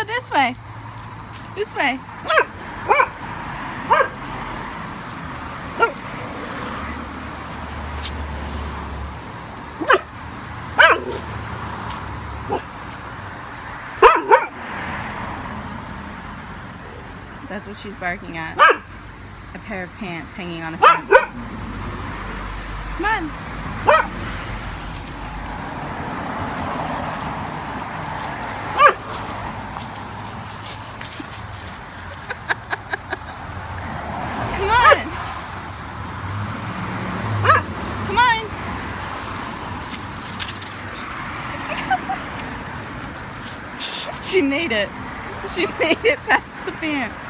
this way. This way. That's what she's barking at. A pair of pants hanging on a fence. Come on. Come on. Come on. She made it. She made it past the fence.